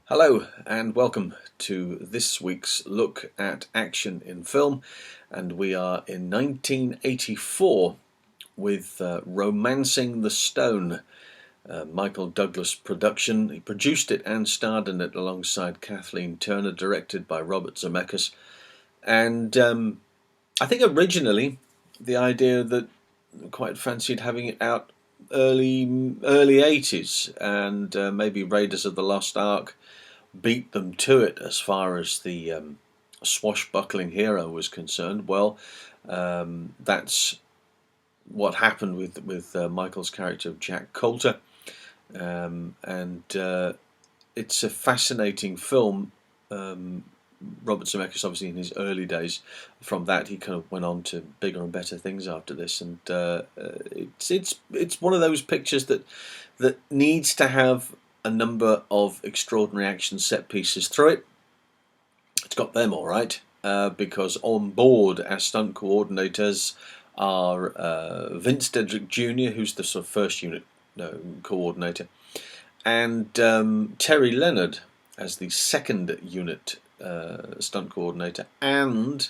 Hello and welcome to this week's look at action in film, and we are in 1984 with Romancing the Stone, Michael Douglas production. He produced it and starred in it alongside Kathleen Turner, directed by Robert Zemeckis. And I think originally the idea that quite fancied having it out early 80s, and maybe Raiders of the Lost Ark beat them to it as far as the swashbuckling hero was concerned. Well, that's what happened with Michael's character of Jack Coulter, and it's a fascinating film. Robert Zemeckis, obviously in his early days, from that he kind of went on to bigger and better things after this, and it's one of those pictures that needs to have a number of extraordinary action set pieces through it. It's got them all right, because on board as stunt coordinators are Vince Dedrick Jr., who's the sort of first unit coordinator, and Terry Leonard as the second unit stunt coordinator and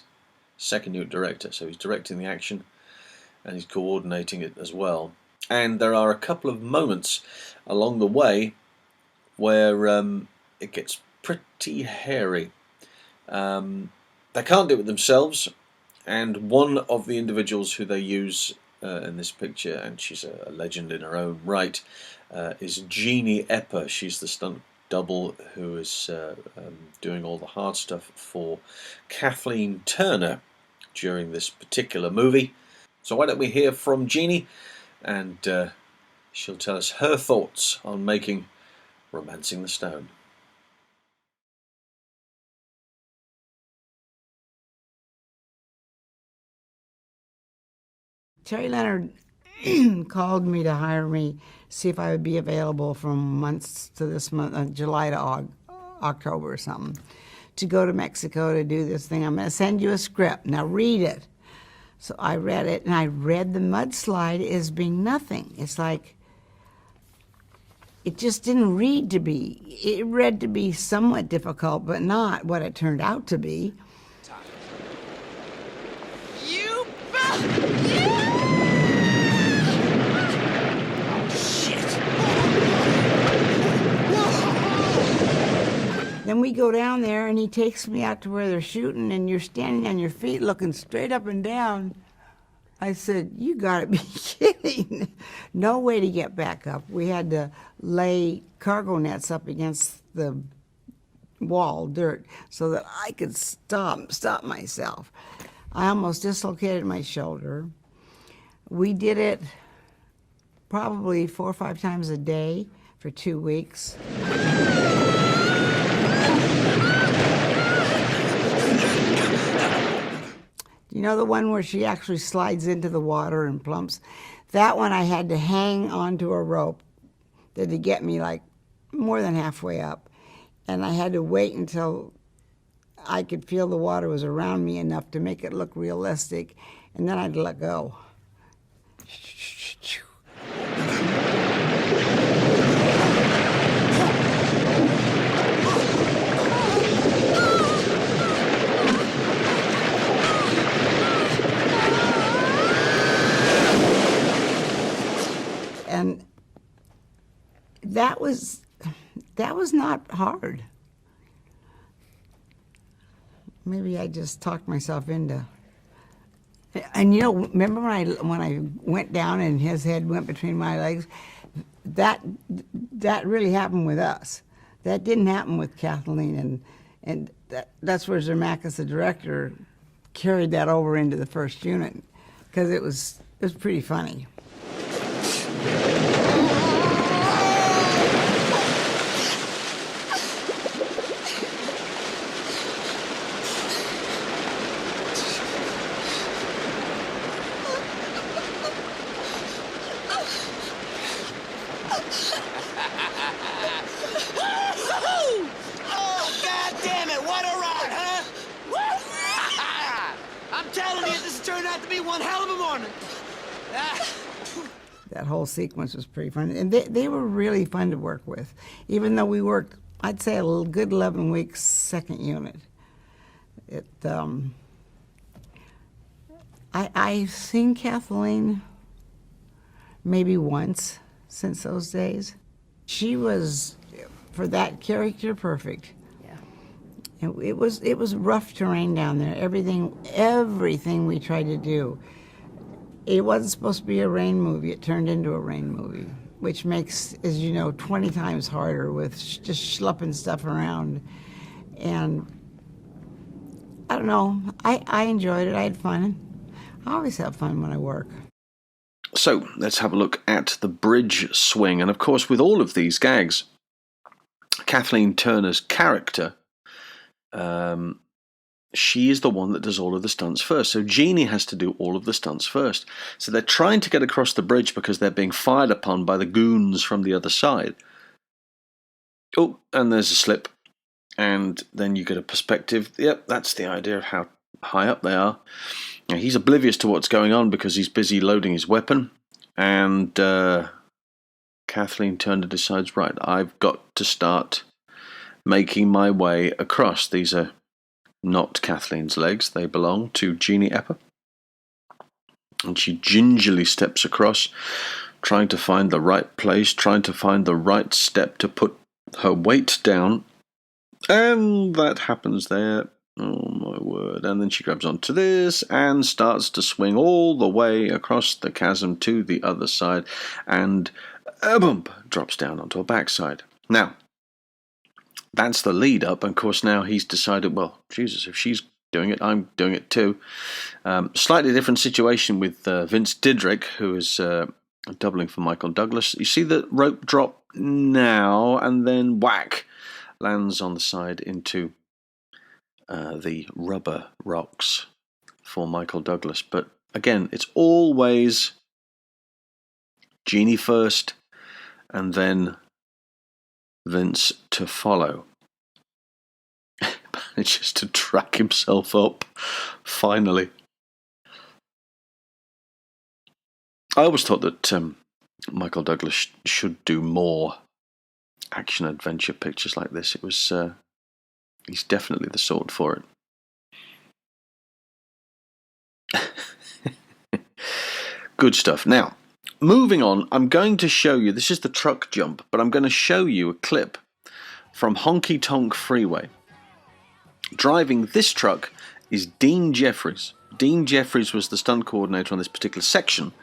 second unit director. So he's directing the action and he's coordinating it as well. And there are a couple of moments along the way where it gets pretty hairy. They can't do it themselves, and one of the individuals who they use in this picture, and she's a legend in her own right, is JEANNIE EPPER. She's the stunt double who is doing all the hard stuff for Kathleen Turner during this particular movie. So why don't we hear from JEANNIE, and she'll tell us her thoughts on making Romancing the Stone. Terry Leonard called me to hire me, see if I would be available from months to this month, July to October or something, to go to Mexico to do this thing. I'm going to send you a script. Now read it. So I read it, and I read the mudslide as being nothing. It's like, it just didn't read to be. It read to be somewhat difficult, but not what it turned out to be. You Then we go down there, and he takes me out to where they're shooting, and you're standing on your feet looking straight up and down. I said, you gotta be kidding. No way to get back up. We had to lay cargo nets up against the wall, dirt, so that I could stop myself. I almost dislocated my shoulder. We did it probably 4 or 5 times a day for 2 weeks. You know the one where she actually slides into the water and plumps? That one I had to hang onto a rope to get me like more than halfway up. And I had to wait until I could feel the water was around me enough to make it look realistic, and then I'd let go. And that was not hard. Maybe I just talked myself into. And you know, remember when I went down and his head went between my legs? That really happened with us. That didn't happen with Kathleen, and that's where Zemeckis, the director, carried that over into the first unit, because it was pretty funny. Oh, God damn it, what a ride, huh? I'm telling you, this has turned out to be one hell of a morning. That whole sequence was pretty fun, and they were really fun to work with, even though we worked I'd say a good 11 weeks second unit. I've seen Kathleen maybe once since those days. She was, for that character, perfect. Yeah. It was rough terrain down there. Everything we tried to do. It wasn't supposed to be a rain movie. It turned into a rain movie, which makes, as you know, 20 times harder with just schlepping stuff around. And I don't know. I enjoyed it. I had fun. I always have fun when I work. So let's have a look at the bridge swing. And of course, with all of these gags, Kathleen Turner's character, she is the one that does all of the stunts first. So Jeannie has to do all of the stunts first. So they're trying to get across the bridge because they're being fired upon by the goons from the other side. Oh, and there's a slip. And then you get a perspective. Yep, that's the idea of how high up they are. Now, he's oblivious to what's going on because he's busy loading his weapon. And Kathleen Turner decides, right, I've got to start making my way across. These are not Kathleen's legs. They belong to Jeannie Epper. And she gingerly steps across, trying to find the right place, trying to find the right step to put her weight down. And that happens there. Oh my word. And then she grabs onto this and starts to swing all the way across the chasm to the other side. And boom, drops down onto her backside. Now, that's the lead up. And of course, now he's decided, well, Jesus, if she's doing it, I'm doing it too. Slightly different situation with Vince DEADRICK, who is doubling for Michael Douglas. You see the rope drop now, and then whack, lands on the side into the rubber rocks for Michael Douglas. But again, it's always Jeannie first, and then Vince to follow. Manages to track himself up, finally. I always thought that Michael Douglas should do more action-adventure pictures like this. It was he's definitely the sort for it. Good stuff. Now, moving on, I'm going to show you, this is the truck jump, but I'm going to show you a clip from Honky Tonk Freeway. Driving this truck is Dean Jeffries. Dean Jeffries was the stunt coordinator on this particular section,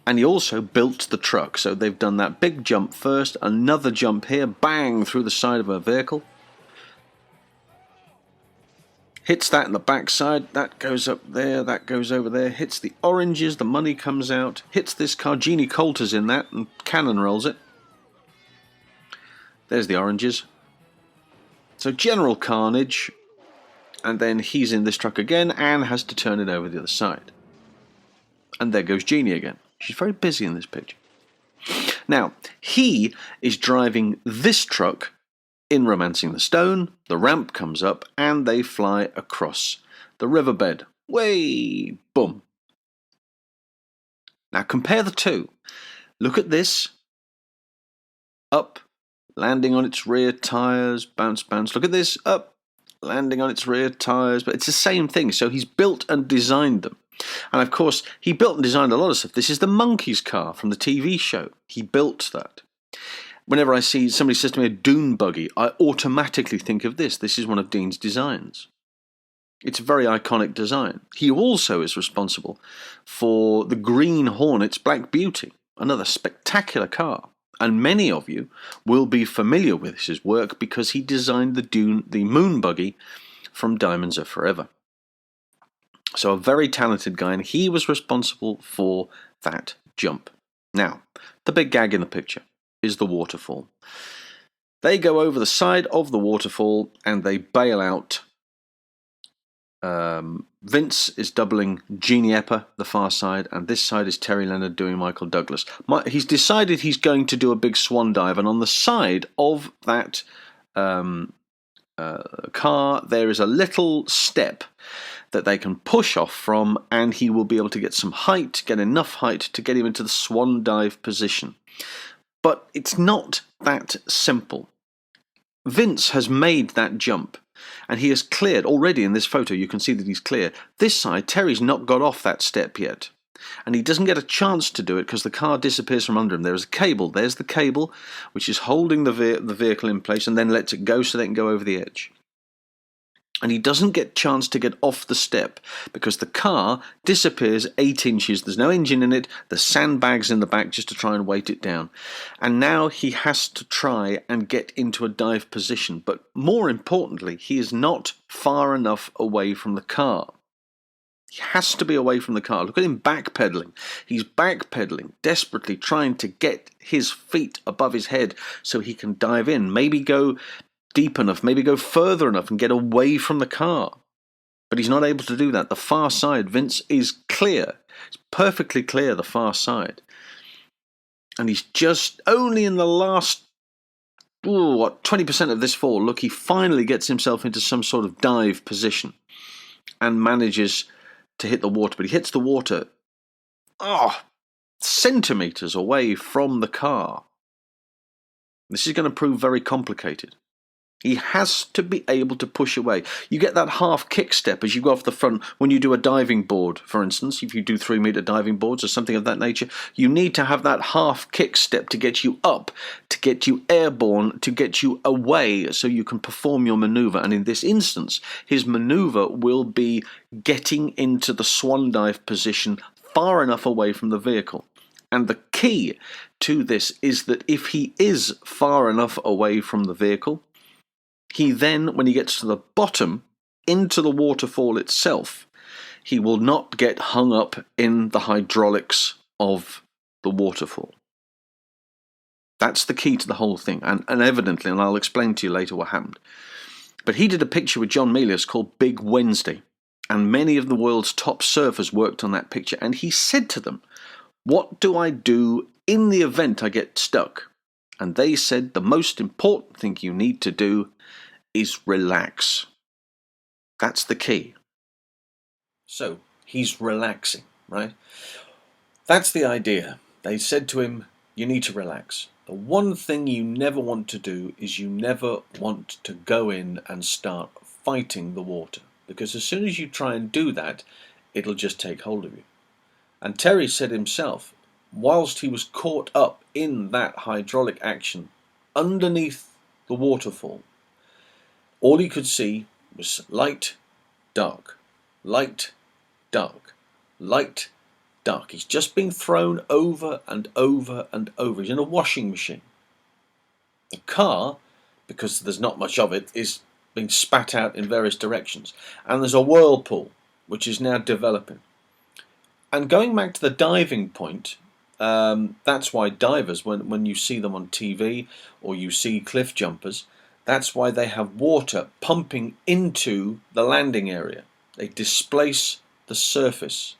and he also built the truck. So they've done that big jump first, another jump here, bang, through the side of a vehicle. Hits that in the backside, that goes up there, that goes over there, hits the oranges, the money comes out, hits this car, Jack Coulter's in that, and cannon rolls it. There's the oranges. So general carnage, and then he's in this truck again and has to turn it over the other side. And there goes Jeannie again. She's very busy in this picture. Now, he is driving this truck in Romancing the Stone. The ramp comes up and they fly across the riverbed. Way, boom. Now compare the two. Look at this. Up, landing on its rear tires, bounce, bounce. Look at this, up, landing on its rear tires. But it's the same thing. So he's built and designed them. And of course, he built and designed a lot of stuff. This is the Monkeys car from the TV show. He built that. Whenever I see somebody says to me a dune buggy, I automatically think of this. This is one of Dean's designs. It's a very iconic design. He also is responsible for the Green Hornet's Black Beauty, another spectacular car. And many of you will be familiar with his work because he designed the moon buggy from Diamonds Are Forever. So a very talented guy, and he was responsible for that jump. Now, the big gag in the picture is the waterfall. They go over the side of the waterfall and they bail out. Vince is doubling Jeannie Epper, the far side, and this side is Terry Leonard doing Michael Douglas. He's decided he's going to do a big swan dive, and on the side of that car there is a little step that they can push off from, and he will be able to get some height, get enough height to get him into the swan dive position. But it's not that simple. Vince has made that jump, and he has cleared already. In this photo you can see that he's clear. This side, Terry's not got off that step yet, and he doesn't get a chance to do it because the car disappears from under him. There is a cable. There's the cable which is holding the vehicle in place and then lets it go so they can go over the edge. And he doesn't get a chance to get off the step because the car disappears 8 inches. There's no engine in it. There's sandbags in the back just to try and weight it down. And now he has to try and get into a dive position. But more importantly, he is not far enough away from the car. He has to be away from the car. Look at him backpedaling. He's backpedaling, desperately trying to get his feet above his head so he can dive in. Maybe go deep enough, maybe go further enough and get away from the car. But he's not able to do that. The far side, Vince is clear. It's perfectly clear, the far side. And he's just only in the last, 20% of this fall. Look, he finally gets himself into some sort of dive position and manages to hit the water. But he hits the water, centimetres away from the car. This is going to prove very complicated. He has to be able to push away. You get that half kick step as you go off the front when you do a diving board, for instance. If you do 3-metre diving boards or something of that nature, you need to have that half kick step to get you up, to get you airborne, to get you away so you can perform your manoeuvre. And in this instance, his manoeuvre will be getting into the swan dive position far enough away from the vehicle. And the key to this is that if he is far enough away from the vehicle, he then, when he gets to the bottom, into the waterfall itself, he will not get hung up in the hydraulics of the waterfall. That's the key to the whole thing, and evidently, and I'll explain to you later what happened. But he did a picture with John Milius called Big Wednesday, and many of the world's top surfers worked on that picture, and he said to them, "What do I do in the event I get stuck?" And they said, the most important thing you need to do is relax. That's the key. So he's relaxing, right? That's the idea. They said to him, you need to relax. The one thing you never want to do is you never want to go in and start fighting the water, because as soon as you try and do that, it'll just take hold of you. And Terry said himself, whilst he was caught up in that hydraulic action underneath the waterfall, all he could see was light, dark, light, dark, light, dark. He's just being thrown over and over and over. He's in a washing machine. The car, because there's not much of it, is being spat out in various directions. And there's a whirlpool, which is now developing. And going back to the diving point, that's why divers, when you see them on TV or you see cliff jumpers, that's why they have water pumping into the landing area. They displace the surface.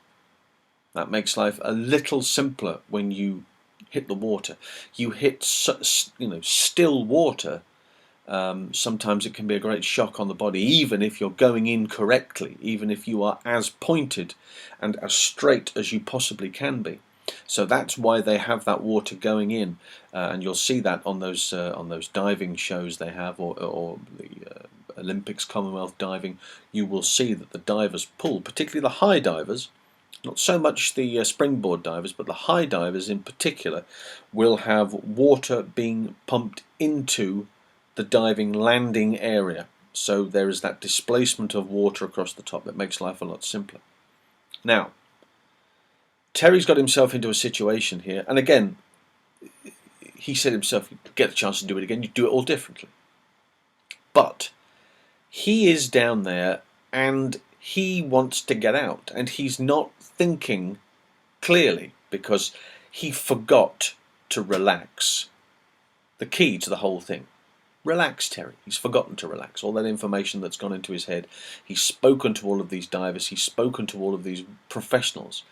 That makes life a little simpler when you hit the water. You hit, still water. Sometimes it can be a great shock on the body, even if you're going in correctly, even if you are as pointed and as straight as you possibly can be. So that's why they have that water going in, and you'll see that on those diving shows they have, or the Olympics, Commonwealth diving. You will see that the divers pull, particularly the high divers, not so much the springboard divers, but the high divers in particular, will have water being pumped into the diving landing area. So there is that displacement of water across the top that makes life a lot simpler. Now, Terry's got himself into a situation here, and again, he said himself, you get a chance to do it again, you do it all differently. But he is down there, and he wants to get out, and he's not thinking clearly, because he forgot to relax. The key to the whole thing. Relax, Terry. He's forgotten to relax. All that information that's gone into his head. He's spoken to all of these divers, he's spoken to all of these professionals,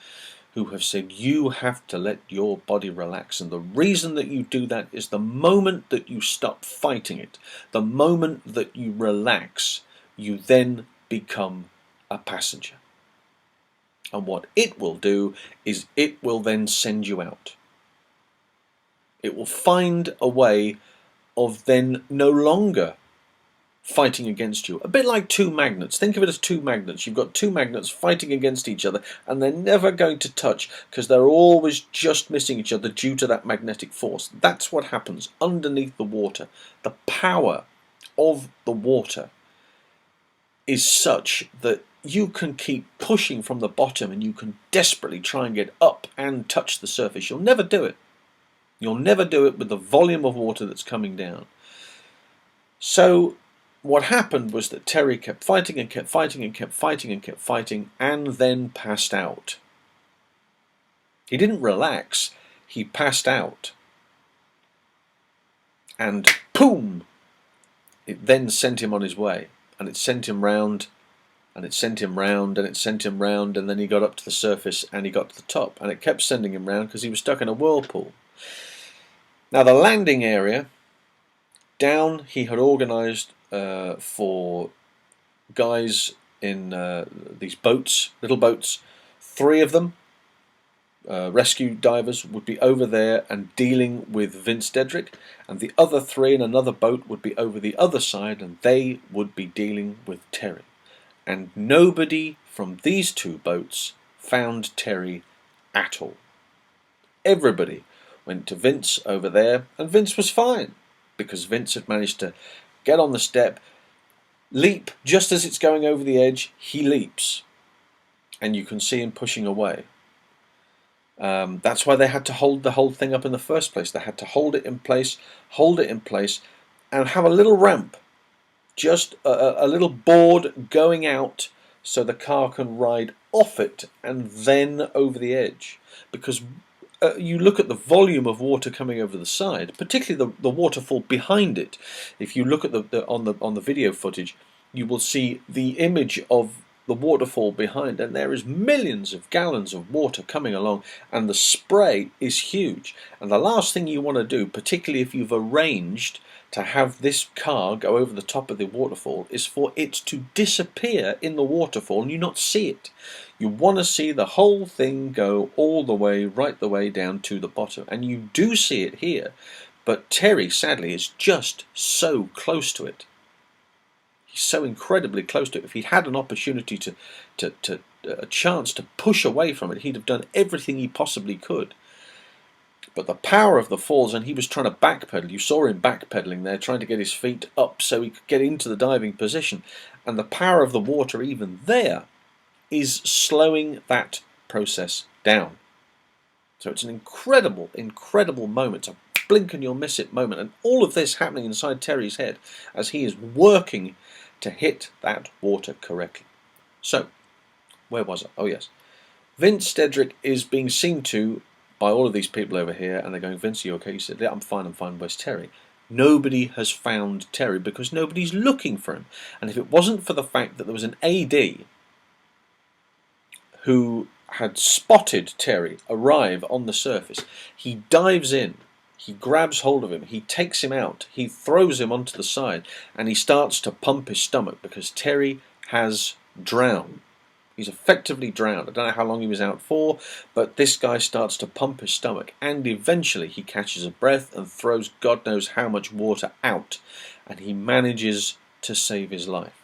who have said you have to let your body relax, and the reason that you do that is the moment that you stop fighting it, the moment that you relax, you then become a passenger. And what it will do is it will then send you out. It will find a way of then no longer fighting against you. A bit like two magnets. Think of it as two magnets. You've got two magnets fighting against each other, and they're never going to touch because they're always just missing each other due to that magnetic force. That's what happens underneath the water. The power of the water is such that you can keep pushing from the bottom and you can desperately try and get up and touch the surface. You'll never do it. You'll never do it with the volume of water that's coming down. So what happened was that Terry kept fighting and kept fighting and kept fighting and kept fighting, and then passed out. He didn't relax, he passed out. And boom! It then sent him on his way. And it sent him round, and it sent him round, and it sent him round, and then he got up to the surface and he got to the top. And it kept sending him round because he was stuck in a whirlpool. Now the landing area, down he had organised for guys in these boats, little boats, 3 of them, rescue divers, would be over there and dealing with Vince DEADRICK, and the other 3 in another boat would be over the other side and they would be dealing with Terry. And nobody from these 2 boats found Terry at all. Everybody went to Vince over there, and Vince was fine because Vince had managed to get on the step, leap just as it's going over the edge. He leaps and you can see him pushing away. That's why they had to hold the whole thing up in the first place. They had to hold it in place, and have a little ramp, just a little board going out so the car can ride off it and then over the edge. Because you look at the volume of water coming over the side, particularly the waterfall behind it. If you look at on the video footage, you will see the image of the waterfall behind, and there is millions of gallons of water coming along, and the spray is huge. And the last thing you want to do, particularly if you've arranged to have this car go over the top of the waterfall, is for it to disappear in the waterfall and you not see it. You want to see the whole thing go all the way, right the way down to the bottom, and you do see it here, but Terry sadly is just so close to it. He's so incredibly close to it. If he had an opportunity a chance to push away from it, he'd have done everything he possibly could. But the power of the falls, and he was trying to backpedal. You saw him backpedaling there, trying to get his feet up so he could get into the diving position. And the power of the water even there is slowing that process down. So it's an incredible, incredible moment. It's a blink and you'll miss it moment. And all of this happening inside Terry's head as he is working to hit that water correctly. So, where was I? Oh yes. Vince DEADRICK is being seen to by all of these people over here, and they're going, Vince, are you okay? He said, yeah, I'm fine, where's Terry? Nobody has found Terry because nobody's looking for him. And if it wasn't for the fact that there was an AD who had spotted Terry arrive on the surface, he dives in, he grabs hold of him, he takes him out, he throws him onto the side, and he starts to pump his stomach because Terry has drowned. He's effectively drowned. I don't know how long he was out for, but this guy starts to pump his stomach, and eventually he catches a breath and throws God knows how much water out, and he manages to save his life.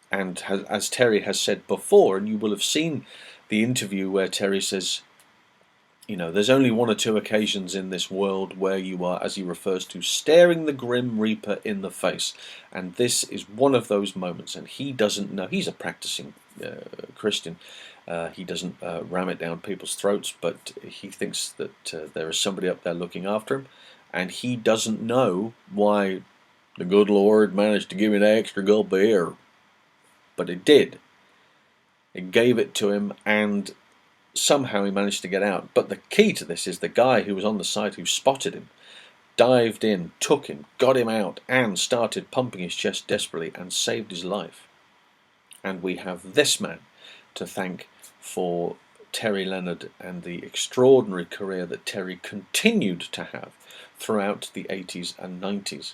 And as Terry has said before, and you will have seen the interview where Terry says, you know, there's only 1 or 2 occasions in this world where you are, as he refers to, staring the Grim Reaper in the face. And this is one of those moments. And he doesn't know. He's a practicing Christian. He doesn't ram it down people's throats, but he thinks that there is somebody up there looking after him. And he doesn't know why the good Lord managed to give him an extra gulp of air. But it did. It gave it to him, and somehow he managed to get out. But the key to this is the guy who was on the side who spotted him, dived in, took him, got him out, and started pumping his chest desperately and saved his life. And we have this man to thank for Terry Leonard and the extraordinary career that Terry continued to have throughout the 80s and 90s.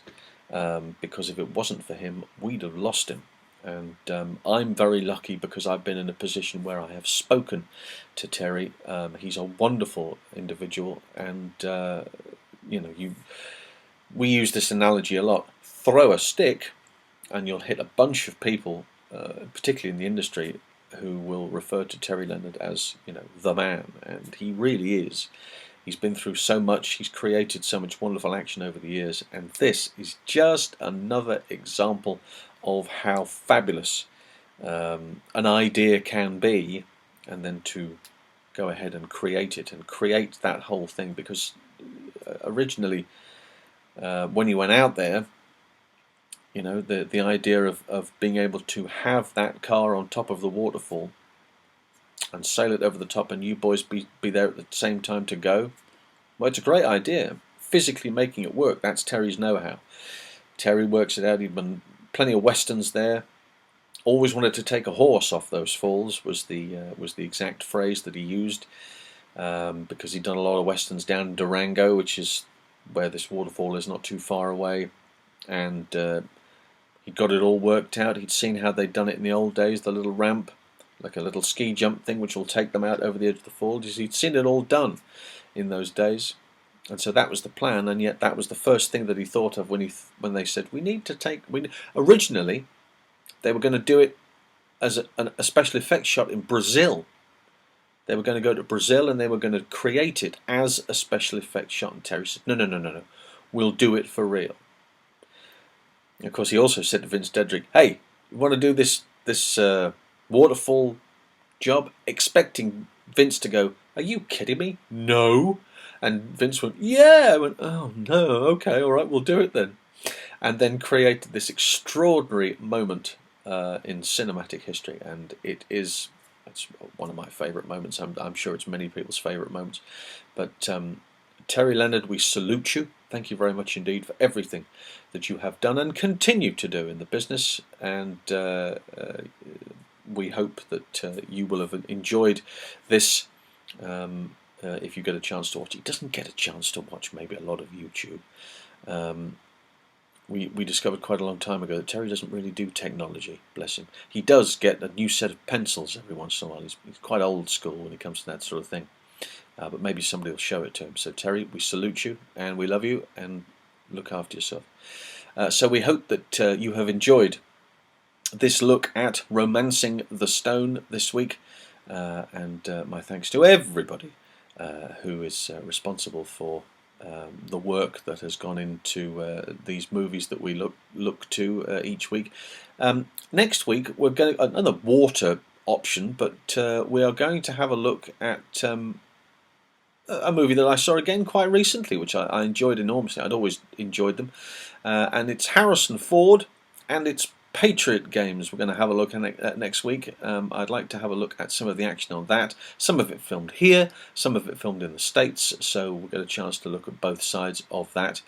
Because if it wasn't for him, we'd have lost him. And I'm very lucky because I've been in a position where I have spoken to Terry. He's a wonderful individual, and you know, we use this analogy a lot. Throw a stick and you'll hit a bunch of people, particularly in the industry, who will refer to Terry Leonard as, you know, the man, and he really is. He's been through so much, he's created so much wonderful action over the years, and this is just another example of how fabulous an idea can be, and then to go ahead and create it, and create that whole thing, because originally when he went out there, you know, the idea of being able to have that car on top of the waterfall and sail it over the top and you boys be there at the same time to go, well, it's a great idea. Physically making it work, that's Terry's know-how. Terry works it out. He'd done plenty of westerns there. Always wanted to take a horse off those falls was the exact phrase that he used, because he'd done a lot of westerns down in Durango, which is where this waterfall is, not too far away, and he'd got it all worked out. He'd seen how they'd done it in the old days, the little ramp, like a little ski jump thing which will take them out over the edge of the fall. He'd seen it all done in those days, and so that was the plan. And yet that was the first thing that he thought of when they said we need to take. Originally, they were going to do it as a special effects shot in Brazil. They were going to go to Brazil and they were going to create it as a special effects shot. And Terry said, no, we'll do it for real. Of course, he also said to Vince Dedrick, "Hey, you want to do this waterfall job?" Expecting Vince to go, "Are you kidding me? No." And Vince went, "Yeah." I went, "Oh no, okay, all right, we'll do it then." And then created this extraordinary moment in cinematic history, and it's one of my favourite moments. I'm sure it's many people's favourite moments. But Terry Leonard, we salute you. Thank you very much indeed for everything that you have done and continue to do in the business, and we hope that you will have enjoyed this. If you get a chance to watch it, doesn't get a chance to watch maybe a lot of YouTube. We discovered quite a long time ago that Terry doesn't really do technology, bless him. He does get a new set of pencils every once in a while. He's quite old school when it comes to that sort of thing. But maybe somebody will show it to him. So Terry, we salute you and we love you, and look after yourself. So we hope that you have enjoyed this look at Romancing the Stone this week. And my thanks to everybody who is responsible for the work that has gone into these movies that we look to each week. Next week we're going another water option, but we are going to have a look at a movie that I saw again quite recently, which I enjoyed enormously. I'd always enjoyed them, and it's Harrison Ford and it's Patriot Games. We're going to have a look at next week. I'd like to have a look at some of the action on that. Some of it filmed here, some of it filmed in the States, so we'll get a chance to look at both sides of that.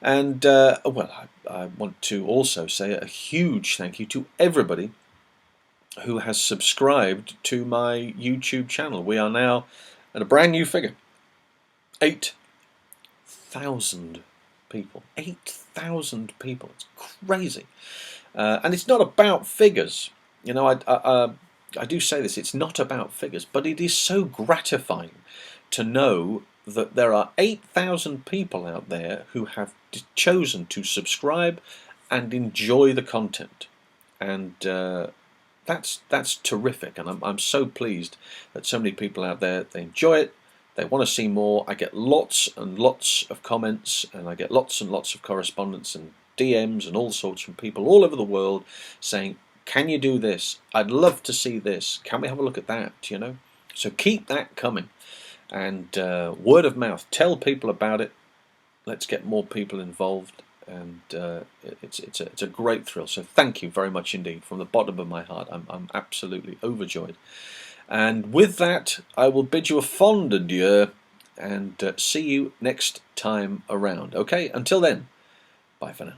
And well, I want to also say a huge thank you to everybody who has subscribed to my YouTube channel. We are now at a brand new figure. 8,000 people. 8,000 people. It's crazy. And it's not about figures. You know, I do say this, it's not about figures, but it is so gratifying to know that there are 8,000 people out there who have chosen to subscribe and enjoy the content. And that's terrific, and I'm so pleased that so many people out there, they enjoy it. They want to see more. I get lots and lots of comments, and I get lots and lots of correspondence and DMs and all sorts from people all over the world saying, "Can you do this? I'd love to see this. Can we have a look at that?" You know, so keep that coming, and word of mouth. Tell people about it. Let's get more people involved, and it's a great thrill. So thank you very much indeed from the bottom of my heart. I'm absolutely overjoyed. And with that, I will bid you a fond adieu and see you next time around. Okay, until then, bye for now.